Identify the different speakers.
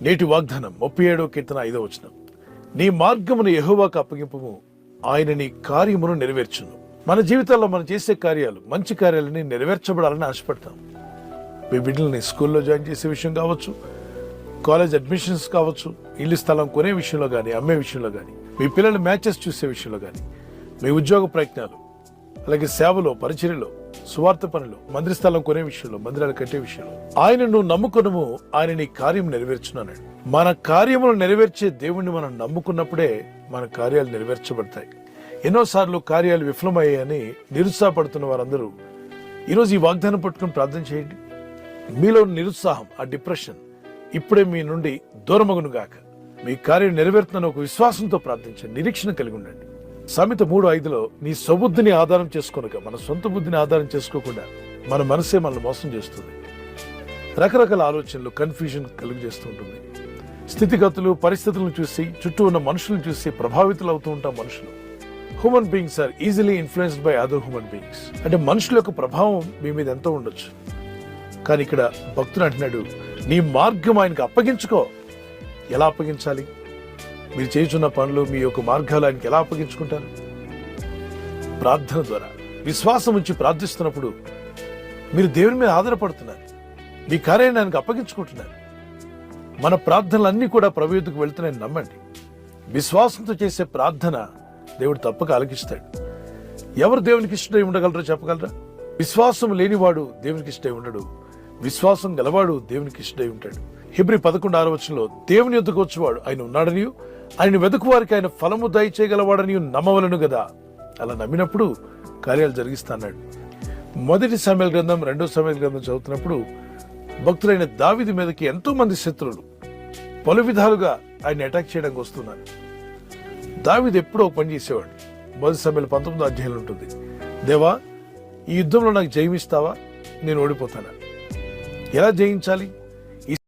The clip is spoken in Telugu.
Speaker 1: నేటి వాగ్దానం 37వ కీర్తన 5వ వచనం. నీ మార్గమును యెహోవాకు అప్పగింపుము, ఆయన నీ కార్యమును నెరవేర్చును. మన జీవితాల్లో మనం చేసే కార్యాలు, మంచి కార్యాలని నెరవేర్చబడాలని ఆశపడతాం. మీ బిడ్డల్ని స్కూల్లో జాయిన్ చేసే విషయం కావచ్చు, కాలేజ్ అడ్మిషన్స్ కావచ్చు, ఇల్లు స్థలం కొనే విషయంలో కానీ, అమ్మే విషయంలో కానీ, మీ పిల్లల మ్యాచెస్ చూసే విషయంలో కానీ, మీ ఉద్యోగ ప్రయత్నాలు, అలాగే సేవలో, పరిచర్యలో, సువార్త పనులు, మందిర స్థలం కొనే విషయంలో, మందిరాలు కట్టే విషయంలో ఆయనను నమ్ముకునము, ఆయన నీ కార్యం నెరవేర్చున్నాడు. మన కార్యములు నెరవేర్చే దేవుణ్ణి మనం నమ్ముకున్నప్పుడే మన కార్యాలు నెరవేర్చబడతాయి. ఎన్నోసార్లు కార్యాలు విఫలమయ్యాయని నిరుత్సాహపడుతున్న వారందరూ ఈరోజు ఈ వాగ్దానం పట్టుకుని ప్రార్థన చేయండి. మీలో నిరుత్సాహం, ఆ డిప్రెషన్ ఇప్పుడే మీ నుండి దూరమగును గాక. మీ కార్యం నెరవేరుతున్న ఒక విశ్వాసంతో ప్రార్థించండి, నిరీక్షణ కలిగి ఉండండి. సామెత 3:5 నీ స్వబుద్ధిని ఆధారం చేసుకోనుక, మన సొంత బుద్ధిని ఆధారం చేసుకోకుండా మన మనసే మనల్ని మోసం చేస్తుంది. రకరకాల ఆలోచనలు, కన్ఫ్యూజన్ కలుగు చేస్తూ ఉంటుంది. స్థితిగతులు, పరిస్థితులను చూసి, చుట్టూ ఉన్న మనుషులను చూసి ప్రభావితులు అవుతూ ఉంటాం. మనుషులు, human beings are easily influenced by other human beings. అంటే మనుషుల యొక్క ప్రభావం మీ మీద ఎంతో ఉండొచ్చు. కానీ ఇక్కడ భక్తుడు అంటున్నాడు, నీ మార్గం ఆయనకు అప్పగించుకో. ఎలా అప్పగించాలి? మీరు చేస్తున్న పనులు, మీ యొక్క మార్గాలు ఆయనకి ఎలా అప్పగించుకుంటారు? ప్రార్థన ద్వారా. విశ్వాసం ఉంచి ప్రార్థిస్తున్నప్పుడు మీరు దేవుని మీద ఆధారపడుతున్నారు, మీ కార్యాన్ని ఆయనకు అప్పగించుకుంటున్నారు. మన ప్రార్థనలన్నీ కూడా ప్రభు యొద్దకు వెళ్తున్నాయని నమ్మండి. విశ్వాసంతో చేసే ప్రార్థన దేవుడు తప్పక ఆలకిస్తాడు. ఎవరు దేవునికి ఇష్టమై ఉండగలరో చెప్పగలరా? విశ్వాసం లేనివాడు దేవునికి ఇష్టమై ఉండడు, విశ్వాసం గలవాడు దేవునికి ఇష్టమై ఉంటాడు. హెబ్రీ 11:6 దేవుని యొద్దకు వచ్చేవాడు ఆయన ఉన్నాడని, ఆయన వెతుకు వారికి ఆయన ఫలము దయచేయగలవాడని నమ్మవలను కదా. అలా నమ్మినప్పుడు కార్యాలు జరిగిస్తాడు. 1 సమూయేలు గ్రంథం, 2 సమూయేలు గ్రంథం చదువుతున్నప్పుడు భక్తులైన దావీదు మీదకి ఎంతో మంది శత్రువులు పలు విధాలుగా ఆయన అటాక్ చేయడానికి వస్తున్నారు. దావీదు ఎప్పుడో ఒక పని చేసేవాడు. 1 సమూయేలు 19 ఉంటుంది, దేవా ఈ యుద్ధంలో నాకు జయమిస్తావా? నేను ఓడిపోతానా? ఎలా జయించాలి?